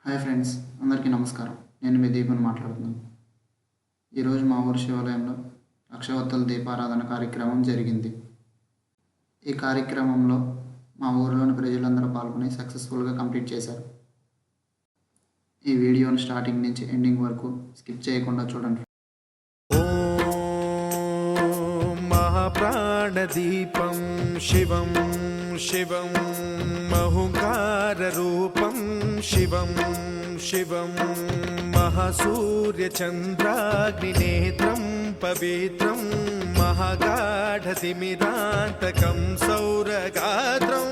Hi friends, అందరికీ నమస్కారం. నేను మీ దీపని మాట్లాడుతున్నాను. ఈరోజు మా ఊరు శివాలయంలో అక్షయవత్తుల దీపారాధన కార్యక్రమం జరిగింది. ఈ కార్యక్రమంలో మా ఊరిలోని ప్రజలందరూ పాల్గొని సక్సెస్ఫుల్గా కంప్లీట్ చేశారు. ఈ వీడియోను స్టార్టింగ్ నుంచి ఎండింగ్ వరకు స్కిప్ చేయకుండా చూడండి. మహాప్రాణదీపం శివం శివం మహుంకారరూపం శివం శివం మహాసూర్యచంద్రాగ్నినేత్రం పవిత్రం మహాగాఢతిమిరాంతకం సౌరగాత్రం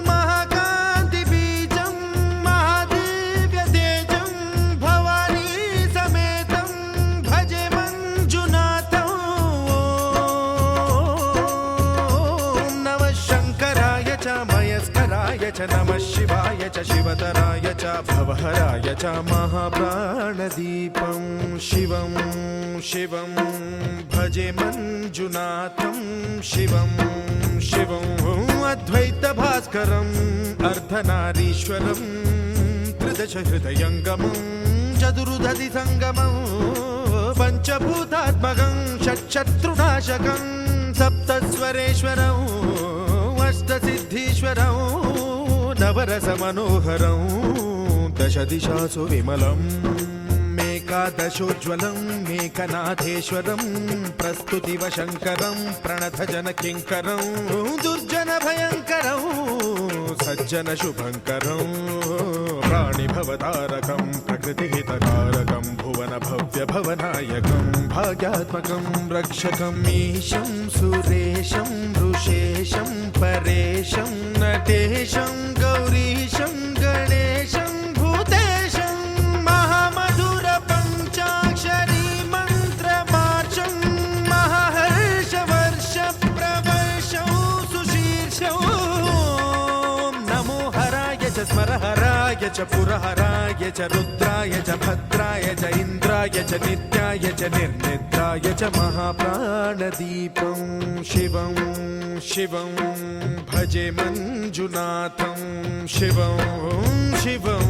మహాకాంతిబీజం మహాదివ్యతేజం భవానీ సమేతం భజే మంజునాథం. ఓం నమః శంకరాయ చ మయస్కరాయ చ నమః శివాయ చ శివతరాయ చ భవహరాయ చ మహాప్రాణదీపం శివం శివం భజే మంజునాథం శివం శివం అద్వైత భాస్కరం అర్ధనారీశ్వరం త్రిదశ హృదయంగమం చతురుదధి సంగమం పంచభూతాత్మకం షట్శత్రునాశకం సప్తస్వరేశ్వరం అష్టసిద్ధీశ్వరం నవరస మనోహరం దశ దిశాసు విమలం మేకాదశోజ్వలం మేకనాథేశ్వరం ప్రస్తుతివ శంకరం ప్రణతజన కింకరం దుర్జన భయంకరం సజ్జన శుభంకరం ప్రాణిభవతారకం ప్రకృతిహితకారకం భువన భవ్య భవనాయకం భాగ్యాత్మకం రక్షకం ఈశం సురేశం ఋషేశం పరేశం నటేశం గౌరీశం గణేశం భూతేశం మహామధుర పంచాక్షరీ మంత్రమార్చం మహాహర్షవర్ష ప్రవర్షం సుశీర్షం నమో హరాయ చ స్మరహరాయ చ పురహరాయ చ రుద్రాయ చ భద్రాయ చ ఇంద్రాయ చ నిత్యాయ చ నిర్నిద్రాయ చ మహాప్రాణదీపం శివం శివం భజే మంజునాథం శివం శివం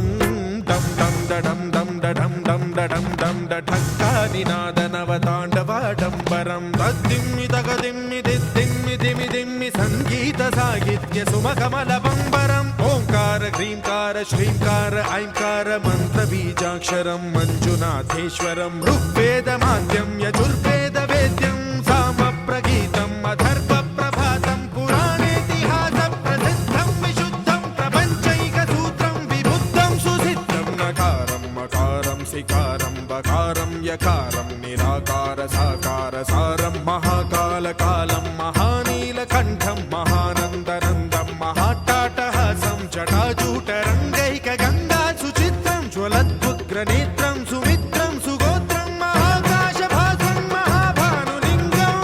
డం డం డడం డం డడం డం డడం డం ఢంకానినాదనవతాండవాడంబరం తద్దిమ్మి తగదిమ్మి దిద్దిమ్మి దిమి దిమ్మి సంగీత సాహిత్య సుమకమల బంబరం ఓంకార హ్రీంకార శ్రీంకార ఐంకార మంత్ర బీజాక్షరం మంజునాథేశ్వరం ఋగ్వేద మాద్యం యజుర్వేద వేద్యం సామ ప్రగీతం అథర్వ ప్రభాతం పురాణేతిహాస ప్రసిద్ధం విశుద్ధం ప్రపంచైక సూత్రం విబుద్ధం సుసిద్ధం నకారం మకారం సికారం బకారం యకారం నిరాకార సాకార సారం మహాకాల కాలం మహానీలకంఠం మహానందనందం మహాటాటహాసం జటాజూటరంగైక గంగా సుచిత్రం జ్వలద్భుగ్రనేత్రం సుమిత్రం సుగోత్రం మహాకాశభాసం మహాభానులింగం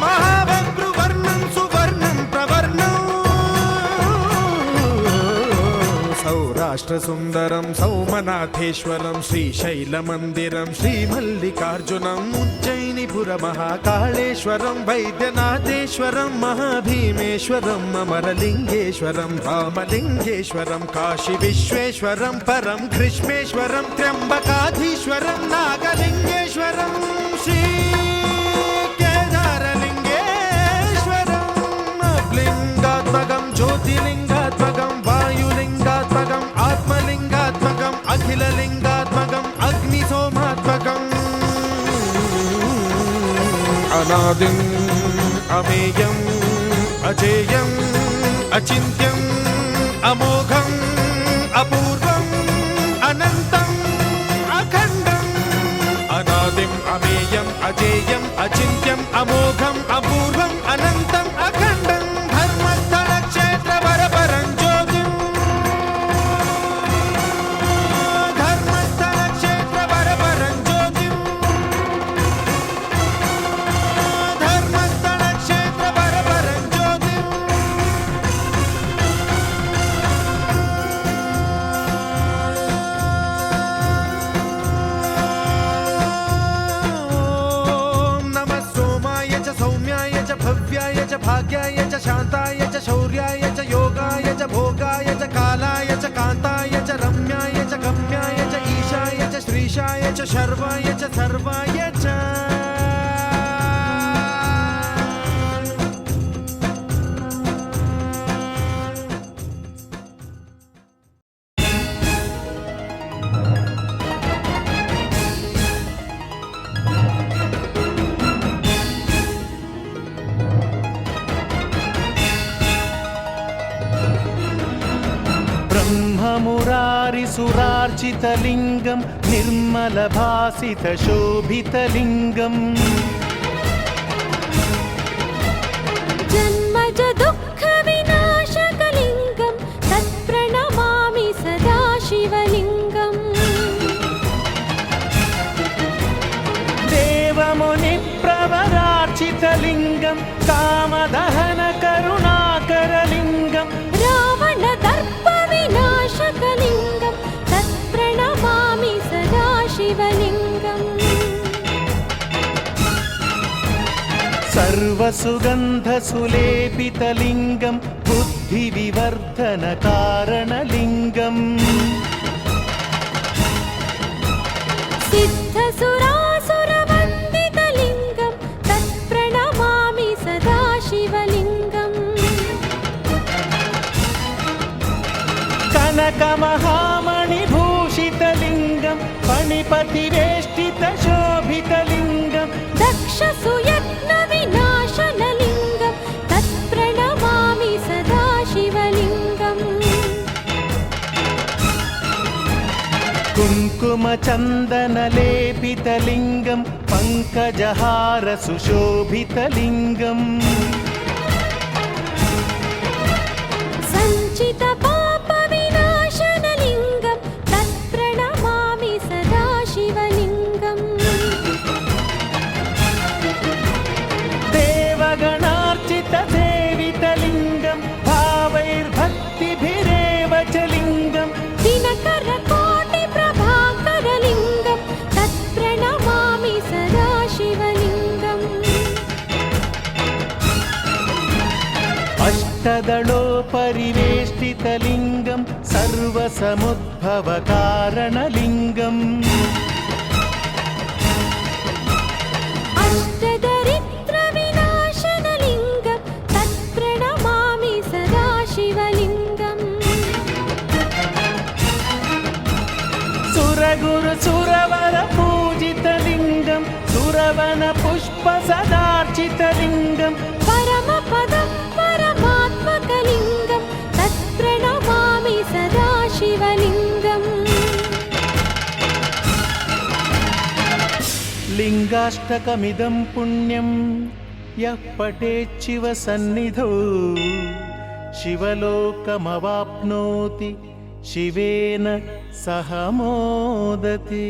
మహాభద్రువర్ణం సువర్ణం ప్రవర్ణం సౌరాష్ట్ర సుందరం సౌమనాథేశ్వరం శ్రీశైలమందిరం శ్రీమల్లికార్జునం ఉజ్జయినిపుర మహాకాళేశ్వరం వైద్యనాథేశ్వరం మహాభీమేశ్వరం అమరలింగేశ్వరం రామలింగేశ్వరం కాశీ విశ్వేశ్వరం పరం కృష్ణేశ్వరం త్ర్యంబకాధీశ్వరం నాగలింగేశ్వరం శ్రీ కేదారలింగేశ్వరం లింగాత్మకం జ్యోతిలింగాత్మకం వాయులింగాత్మకం ఆత్మలింగాత్మకం అఖిలలింగాత్మకం అగ్నిసోమాత్మకం అనాదిం అమేయం అజేయం అచింత్యం అమోఘం అపూర్వం అనంతం అఖండం అనాదిం అమేయం అజేయం అచింత్యం అమోఘం అపూర్వం అనంతం అఖండం ధర్మస్థల క్షేత్ర వరపరం జ్యోతిం ధర్మస్థల క్షేత్ర వరపరం జ్యోతిం ధర్మస్థల క్షేత్ర వరపరం జ్యోతిం ఓం నమః సోమాయ చ च कालाय च कान्ताय च रम्याय च गम्याय च ईशाय च श्रीशाय च शर्वाय च सर्वाय च ब्रह्ममुरारिसुरार्चितलिङ्गं निर्मलभासितशोभितलिङ्गम् जन्मज दुःखविनाशकलिङ्गं तत्प्रणमामि सदा शिवलिङ्गम् देवमुनिप्रवरार्चितलिङ्गं कामदहनकरुणाकरलिङ्गं रावणदर्पविनाशकलिङ्गं तत्प्रणमामि सदा शिवलिङ्गम् सर्वसुगन्धसुलेपितलिङ्गं बुद्धिविवर्धनकारणलिङ्गम् सिद्धसुरासुरवन्दितलिङ्गं तत्प्रणमामि सदा शिवलिङ्गम् कनकमहामणिभूषितलिङ्गं फणिपतिवेष्टितशोभितलिङ्गं दक्षसुयत्नविनाशनलिङ्गं तत्प्रणमामि सदा शिवलिङ्गम् कुङ्कुमचन्दनलेपितलिङ्गं पङ्कजहारसुशोभितलिङ्गम् सञ्चितपापविनाशनलिङ्गं तत्प्रणमामि सदा शिवलिङ्गम् देवगणार्चितसेवितलिङ्गं भावैर्भक्तिभिरेव च लिङ्गम् दिनकरकोटिप्रभाकरलिङ्गं तत्प्रणमामि सदा शिवलिङ्गम् अष्टदलोपरिवेष्टितलिङ्गं सर्वसमुद्भवकारणलिङ्गम् अष्टदरिद्रविनाशनलिङ्गं तत्प्रणमामि सदा शिवलिङ्गम् सुरगुरुसुरवरपूजितलिङ्गं सुरवनपुष्पसदार्चितलिङ्गं परमपदं परमात्मकलिङ्गं तत्प्रणमामि सदा शिवलिङ्गम् लिङ्गाष्टकमिदं पुण्यं यः पठेच्छिव सन्निधौ शिवलोकमवाप्नोति शिवेन सह मोदते।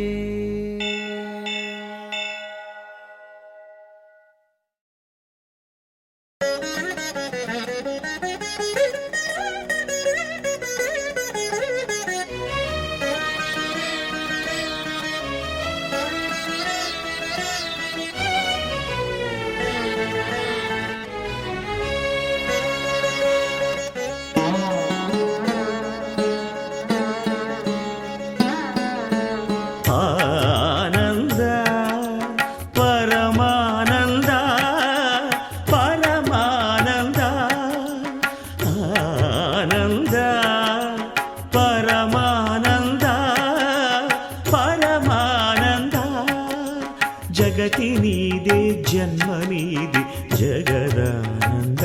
జగతి నీదే జన్మ నీదే జగదానంద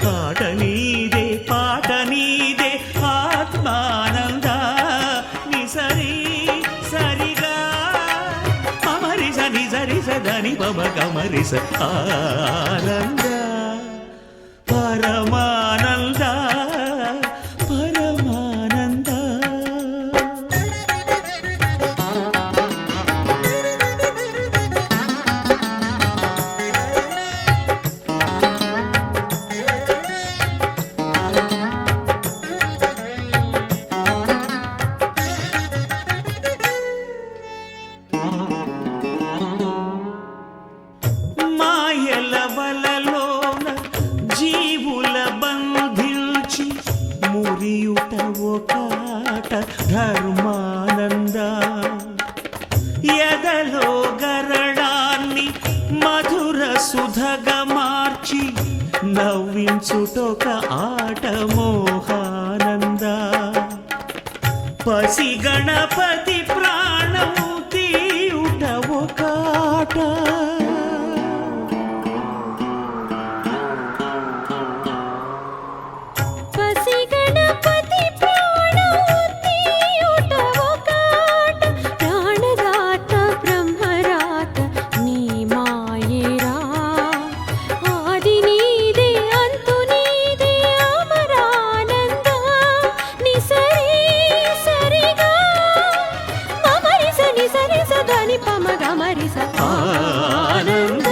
పాట నీదే పాట నీదే ఆత్మానంద నిసరి సరిగా అమరి సని సరి సదని పమ కమరి స ఆనంద పరమానంద పరమానంద. మాయల వలలో తీయుట ఒకాట ధర్మానంద ఎదలో గరళాన్ని మధుర సుధగా మార్చి నవ్వించుటొక ఆట మోహానంద పసి గణపతి ప్రాణము తీయుట ఒకాట పసి గణపతి ప్రాణము తీయుట ఒకాట ప్రాణదాత బ్రహ్మరాత నీ మాయేరా ఆది నీదే అంతు నీదే అమరానంద ని సరి సరిగా మమరి సని సరి సదని పమ గమరి స ఆనంద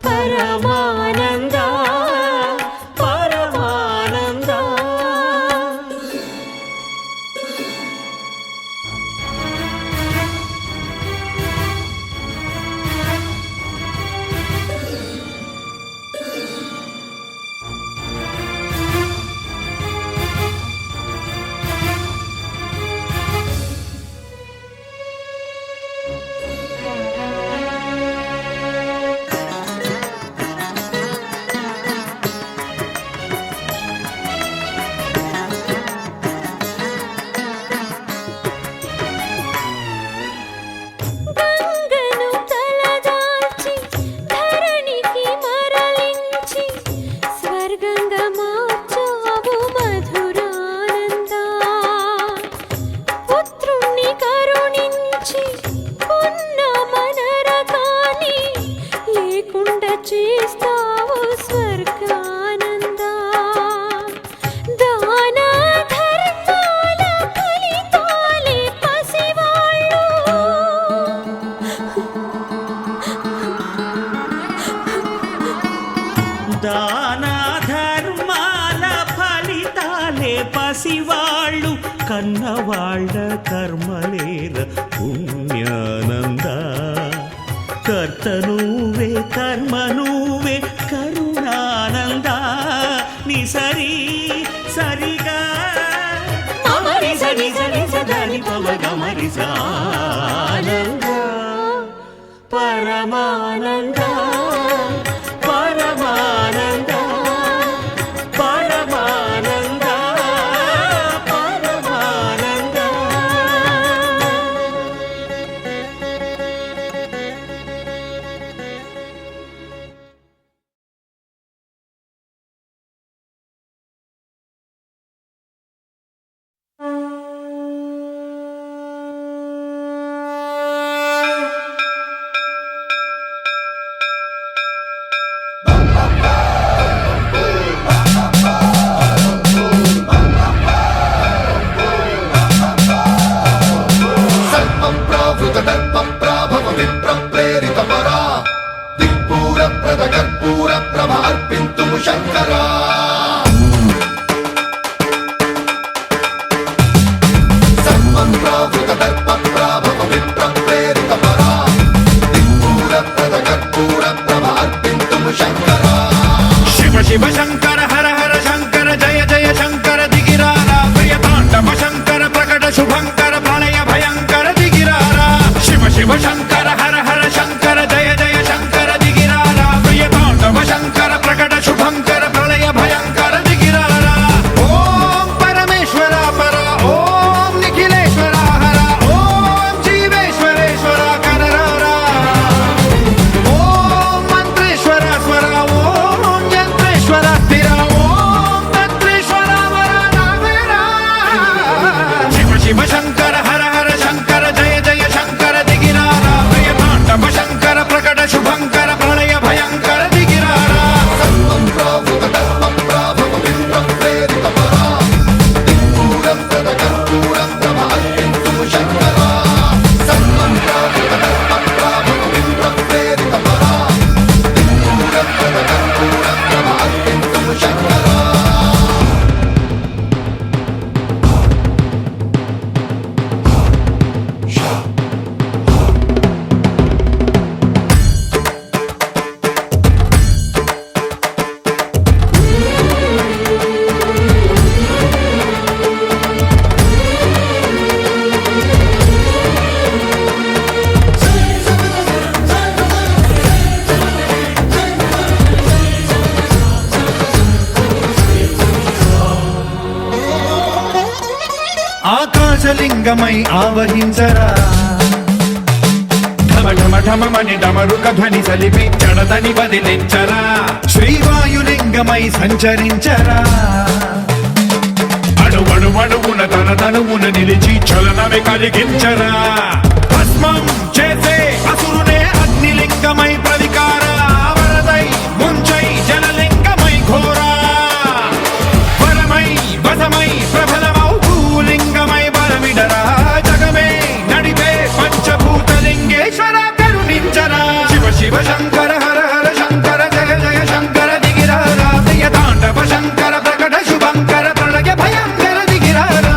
పరమానంద పరమానంద గంగను తలదాల్చి ధరణికి మరలించి స్వర్గంగా మార్చావు మధురానంద పుత్రుణ్ణి కరుణించి ఉన్న మనరకాన్ని లేకుండా చేస్తావు స్వర్గానంద దాన ధర్మాల ఫలితాలే పసివాళ్ళు దాన ధర్మాల ఫలితాలే పసివాళ్ళు కన్నవాళ్ళ కర్మలేర పుణ్యానంద కర్త నువ్వే కర్మ నువ్వే కరుణానంద ని సరి సరిగా మమరి సరి సరి సదని పవ గమరి సానంద పరమానంద పరమానంద పరమానంద పరమానంద ఆకాశలింగమై ఆవహించరా ఢమఢమఢమని డమరుక ధ్వని సలిపి జడదని వదిలించరా శ్రీవాయులింగమై సంచరించరా అణువణువున తన తనువున నిలిచి చలనమే కలిగించరా భస్మం చేసే అసురునే అగ్నిలింగమై ప్రవికార వరదై ముంచై జలలింగమై ఘోరా వరమై వసమై ప్రబలమౌ భూలింగమై బలమిడరా జగమే నడిపే పంచభూతలింగేశ్వర కరుణించరా శివ శివ శంకర హర హర శంకర జయ జయ శంకర దిగిరారా దయ తాండవ శంకర ప్రకట శుభంకర ప్రళయ భయంకర దిగిరారా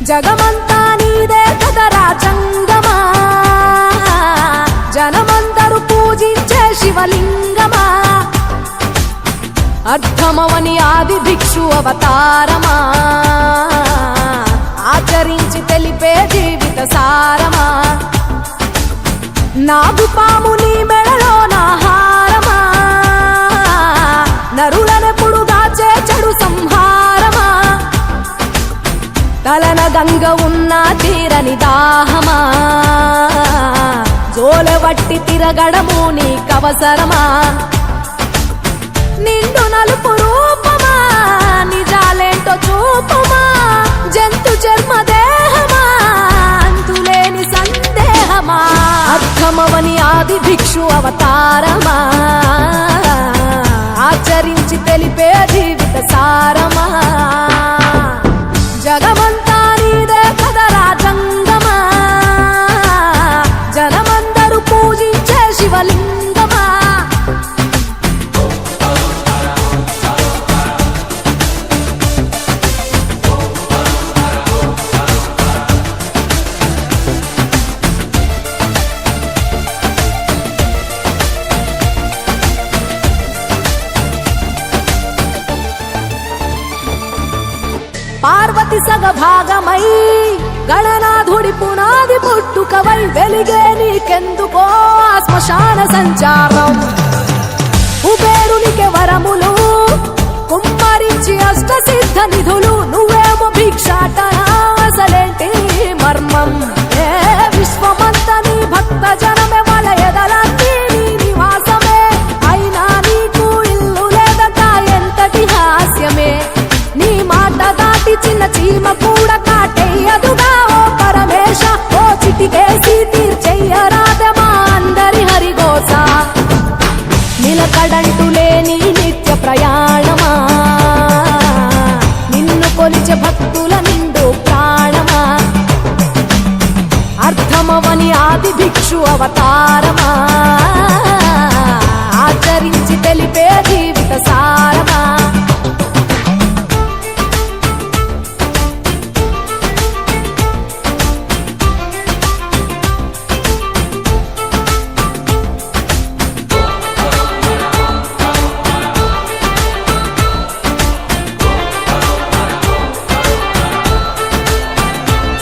జగమంతా నీదే కదరా జంగమా జనమందరూ పూజించే శివలింగమా అర్థమవని ఆది భిక్షు అవతారమా ఆచరించి తెలిపే జీవిత సారమా నాగుపాము నీ మెడలో నా హారమా నరులనెప్పుడు దాచే చెడు సంహారమా తలన గంగ ఉన్న తీరని దాహమా జోలవట్టి తిరగడము నీకవసరమా నిండు నలుపు రూపమా నిజాలేంటో చూపమా జంతు చర్మ దేహమా అంతులేని సందేహమా అర్థమవని ఆది భిక్షు అవతారమా ఆచరించి తెలిపే జీవిత సారమా జగమంతా నీదే కదరా జంగమా జనమందరూ పూజించే శివలింగమా పార్వతి సగభాగమై గణనాథుడి పునాది పుట్టుకవై వెలిగే నీకెందుకో శ్మశాన సంచారం కుబేరునికి వరములు కుమ్మరించి అష్ట సిద్ధ నిధులు నువ్వేమో భిక్షాటన అసలేంటి మర్మం ఏ విశ్వమంత నీ భక్త జనమే వాళ్ళ ఎదలంతి నీ నివాసమే అయినా నీకు ఇల్లు లేదట ఎంతటి హాస్యమే నీ మాట దాటి చిన్న చీమ కూడా కాటేయదుగా ఓ పరమేశ ఓ చిటికేసి తీర్చెయ్యరాదమా అందరి హరిగోస నిలకడంటు లేని నిత్య ప్రయాణమా నిన్ను కొలిచే భక్తుల నిండు ప్రాణమా అర్థమవని ఆది భిక్షు అవతారమా